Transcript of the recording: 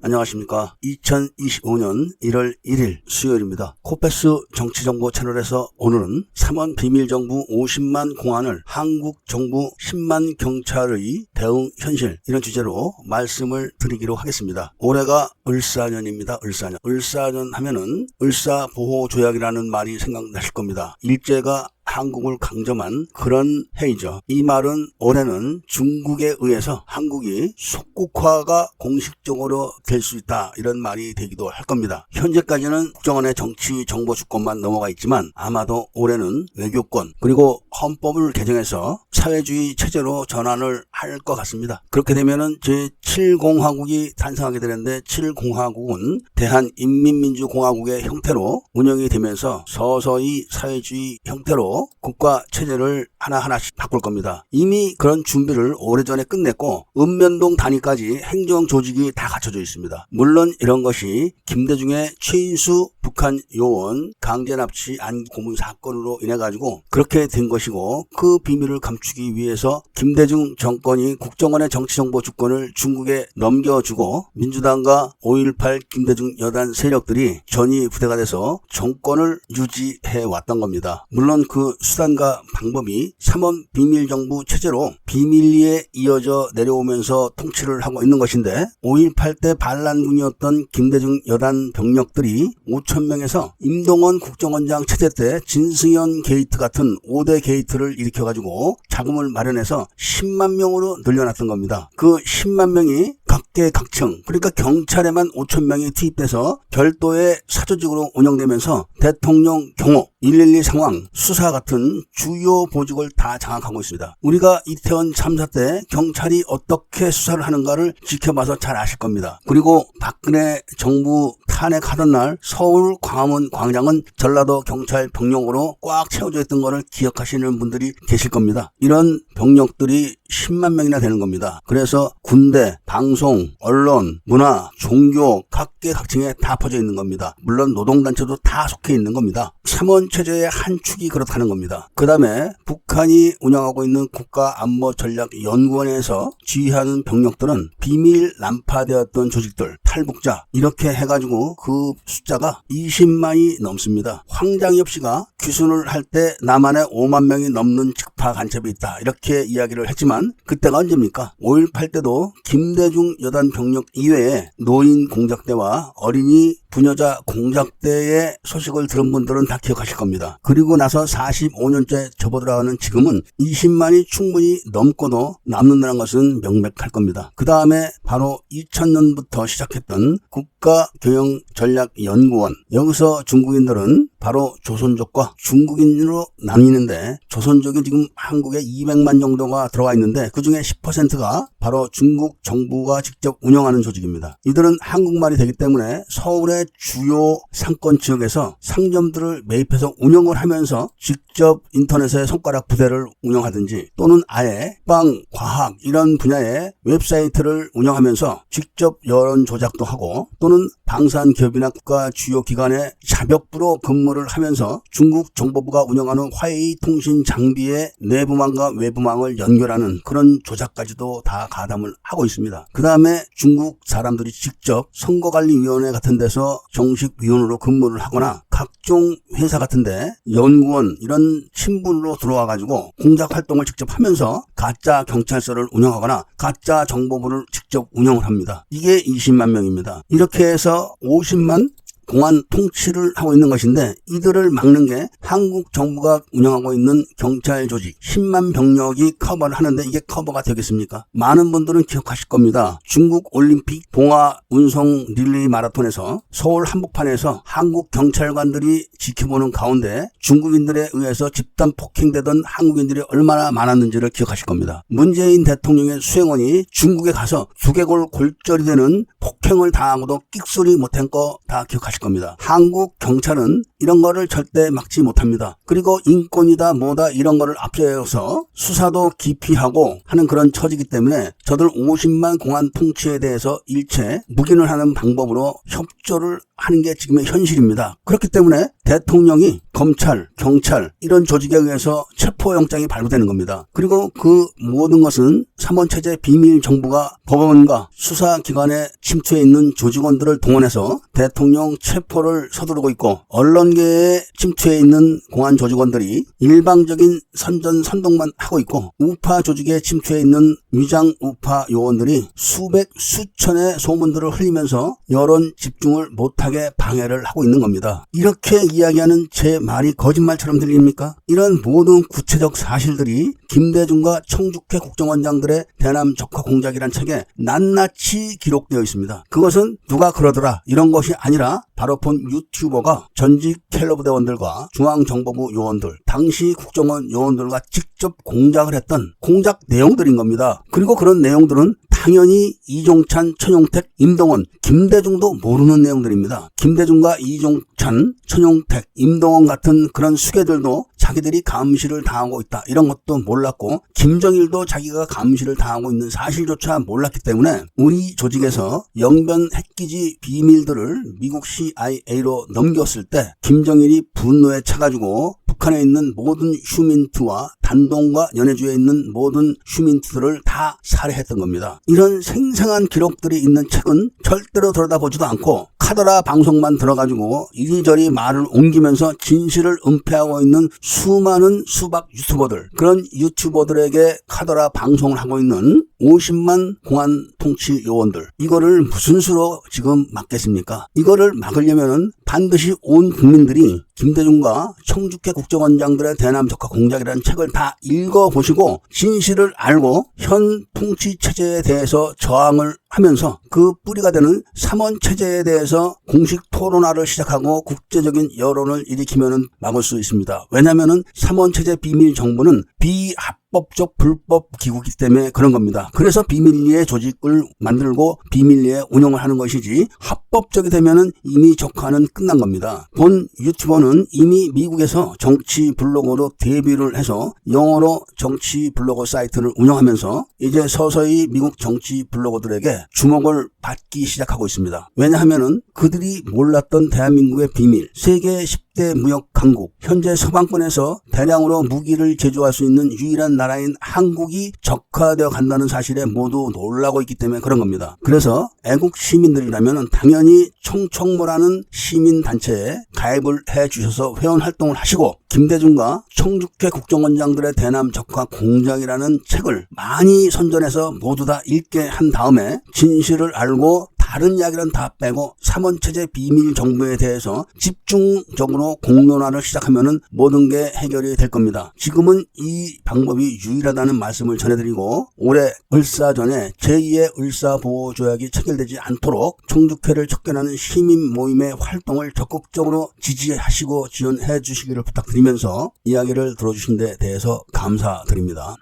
안녕하십니까. 2025년 1월 1일 수요일입니다. 코패스 정치정보 채널에서 오늘은 3원 비밀정부 50만 공안을 한국 정부 10만 경찰의 대응 현실, 이런 주제로 말씀을 드리기로 하겠습니다. 올해가 을사년입니다. 을사년 하면은 을사보호조약이라는 말이 생각나실 겁니다. 일제가 한국을 강점한 그런 해이죠. 이 말은 올해는 중국에 의해서 한국이 속국화가 공식적으로 될 수 있다, 이런 말이 되기도 할 겁니다. 현재까지는 국정원의 정치 정보 주권만 넘어가 있지만 아마도 올해는 외교권 그리고 헌법을 개정해서 사회주의 체제로 전환을 할 것 같습니다. 그렇게 되면은 제7공화국이 탄생하게 되는데, 7공화국은 대한인민민주공화국의 형태로 운영이 되면서 서서히 사회주의 형태로 국가 체제를 하나하나씩 바꿀 겁니다. 이미 그런 준비를 오래전에 끝냈고 읍면동 단위까지 행정 조직이 다 갖춰져 있습니다. 물론 이런 것이 김대중의 최인수 북한 요원 강제 납치 안기 고문 사건으로 인해 가지고 그렇게 된 것이고, 그 비밀을 감추기 위해서 김대중 정권이 국정원의 정치정보 주권을 중국에 넘겨주고 민주당과 5.18 김대중 여단 세력들이 전위 부대가 돼서 정권을 유지해 왔던 겁니다. 물론 그 수단과 방법이 3원 비밀정부 체제로 비밀리에 이어져 내려오면서 통치를 하고 있는 것인데, 5.18 때 반란군이었던 김대중 여단 병력들이 5,000명에서 임동원 국정원장 체제 때 진승현 게이트 같은 5대 게이트를 일으켜가지고 자금을 마련해서 10만 명으로 늘려놨던 겁니다. 그 10만 명이 각계각층, 그러니까 경찰에만 5,000명이 투입돼서 별도의 사조직으로 운영되면서 대통령 경호, 112 상황, 수사 같은 주요 보직을 다 장악하고 있습니다. 우리가 이태원 참사 때 경찰이 어떻게 수사를 하는가를 지켜봐서 잘 아실 겁니다. 그리고 박근혜 정부 탄핵하던 날 서울 광화문 광장은 전라도 경찰 병력으로 꽉 채워져 있던 것을 기억하시는 분들이 계실 겁니다. 이런 병력들이 10만 명이나 되는 겁니다. 그래서 군대, 방송, 언론, 문화, 종교 각계각층에 다 퍼져 있는 겁니다. 물론 노동단체도 다 속해 있는 겁니다. 3원 체제의 한 축이 그렇다는 겁니다. 그 다음에 북한이 운영하고 있는 국가안보전략연구원에서 지휘하는 병력들은 비밀 난파되었던 조직들, 탈북자, 이렇게 해가지고 그 숫자가 20만이 넘습니다. 황장엽 씨가 귀순을 할 때 남한에 5만 명이 넘는 직파 간첩이 있다, 이렇게 이야기를 했지만 그때가 언제입니까? 5.18 때도 김대중 여단 병력 이외에 노인 공작대와 어린이 부녀자 공작대의 소식을 들은 분들은 다 기억하실 겁니다. 그리고 나서 45년째 접어들어가는 지금은 20만이 충분히 넘고도 남는다는 것은 명백할 겁니다. 그 다음에 바로 2000년부터 시작했던 국가교영전략연구원, 여기서 중국인들은 바로 조선족과 중국인으로 나뉘는데, 조선족이 지금 한국에 200만 정도가 들어와 있는데 그 중에 10%가 바로 중국 정부가 직접 운영하는 조직입니다. 이들은 한국말이 되기 때문에 서울의 주요 상권 지역에서 상점들을 매입해서 운영을 하면서 직접 인터넷에 손가락 부대를 운영하든지, 또는 아예 빵, 과학 이런 분야의 웹사이트를 운영하면서 직접 여론 조작도 하고, 또는 방산기업이나 국가 주요 기관에 자벽부로 근무를 하면서 중국 정보부가 운영하는 화웨이 통신 장비의 내부망과 외부망을 연결하는 그런 조작까지도 다 가담을 하고 있습니다. 그 다음에 중국 사람들이 직접 선거관리위원회 같은 데서 정식 위원으로 근무를 하거나 각종 회사 같은데 연구원 이런 신분으로 들어와가지고 공작 활동을 직접 하면서 가짜 경찰서를 운영하거나 가짜 정보부를 직접 운영을 합니다. 이게 20만 명입니다. 이렇게 해서 50만 공안 통치를 하고 있는 것인데, 이들을 막는 게 한국 정부가 운영하고 있는 경찰 조직 10만 병력이 커버를 하는데, 이게 커버가 되겠습니까? 많은 분들은 기억하실 겁니다. 중국 올림픽 동아 운송 릴레이 마라톤에서 서울 한복판에서 한국 경찰관들이 지켜보는 가운데 중국인들에 의해서 집단 폭행되던 한국인들이 얼마나 많았는지를 기억하실 겁니다. 문재인 대통령의 수행원이 중국에 가서 두개골 골절이 되는 폭행을 당하고도 끽소리 못한 거 다 기억하실 겁니다. 한국 경찰은 이런 거를 절대 막지 못합니다. 그리고 인권이다 뭐다 이런 거를 앞세워서 수사도 기피하고 하는 그런 처지이기 때문에 저들 50만 공안 통치에 대해서 일체 묵인을 하는 방법으로 협조를 하는 게 지금의 현실입니다. 그렇기 때문에 대통령이 검찰, 경찰 이런 조직에 의해서 체포영장이 발부되는 겁니다. 그리고 그 모든 것은 삼원체제 비밀정부가 법원과 수사기관에 침투해 있는 조직원들을 동원해서 대통령 체포를 서두르고 있고, 언론계에 침투해 있는 공안 조직원들이 일방적인 선전선동만 하고 있고, 우파 조직에 침투해 있는 위장 우파 요원들이 수천의 소문들을 흘리면서 여론 집중을 못하게 방해를 하고 있는 겁니다. 이렇게 이야기하는 제 말이 거짓말처럼 들립니까? 이런 모든 구체적 사실들이 김대중과 청주회 국정원장들의 대남 적화 공작이란 책에 낱낱이 기록되어 있습니다. 그것은 누가 그러더라 이런 것이 아니라 바로 본 유튜버가 전직 켈러부대원들과 중앙정보부 요원들, 당시 국정원 요원들과 직접 공작을 했던 공작 내용들인 겁니다. 그리고 그런 내용들은 당연히 이종찬, 천용택, 임동원, 김대중도 모르는 내용들입니다. 김대중과 이종찬, 천용택, 임동원 같은 그런 수괴들도 자기들이 감시를 당하고 있다 이런 것도 몰랐고, 김정일도 자기가 감시를 당하고 있는 사실조차 몰랐기 때문에 우리 조직에서 영변 핵기지 비밀들을 미국 CIA로 넘겼을 때 김정일이 분노에 차가지고 북한에 있는 모든 휴민트와 단동과 연해주에 있는 모든 휴민트들을 다 살해했던 겁니다. 이런 생생한 기록들이 있는 책은 절대로 들여다보지도 않고 카더라 방송만 들어가지고 이리저리 말을 옮기면서 진실을 은폐하고 있는 수많은 수박 유튜버들, 그런 유튜버들에게 카더라 방송을 하고 있는 50만 공안 통치 요원들, 이거를 무슨 수로 지금 막겠습니까? 이거를 막으려면은 반드시 온 국민들이 김대중과 청주회 국정원장들의 대남 적화 공작이라는 책을 다 읽어보시고 진실을 알고 현 통치 체제에 대해서 저항을 하면서 그 뿌리가 되는 삼원체제에 대해서 공식 토론화를 시작하고 국제적인 여론을 일으키면 막을 수 있습니다. 왜냐하면 삼원체제 비밀정부는 비합법적 불법 기구이기 때문에 그런 겁니다. 그래서 비밀리에 조직을 만들고 비밀리에 운영을 하는 것이지, 합법적이 되면은 이미 적화는 끝난 겁니다. 본 유튜버는 이미 미국에서 정치 블로거로 데뷔를 해서 영어로 정치 블로거 사이트를 운영하면서 이제 서서히 미국 정치 블로거들에게 주목을 받기 시작하고 있습니다. 왜냐하면은 그들이 몰랐던 대한민국의 비밀, 세계 10대 무역 강국, 현재 서방권에서 대량으로 무기를 제조할 수 있는 유일한 나라인 한국이 적화되어 간다는 사실에 모두 놀라고 있기 때문에 그런 겁니다. 그래서 애국 시민들이라면 당연히 청청모라는 시민단체에 가입을 해주셔서 회원활동을 하시고, 김대중과 청주회 국정원장들의 대남 적화 공작이라는 책을 많이 선전해서 모두 다 읽게 한 다음에 진실을 알고 다른 이야기는 다 빼고 삼원체제 비밀정부에 대해서 집중적으로 공론화를 시작하면은 모든 게 해결이 될 겁니다. 지금은 이 방법이 유일하다는 말씀을 전해드리고, 올해 을사전에 제2의 을사보호조약이 체결되지 않도록 청주회를 척결하는 시민 모임의 활동을 적극적으로 지지하시고 지원해 주시기를 부탁드리면서 이야기를 들어주신 데 대해서 감사드립니다.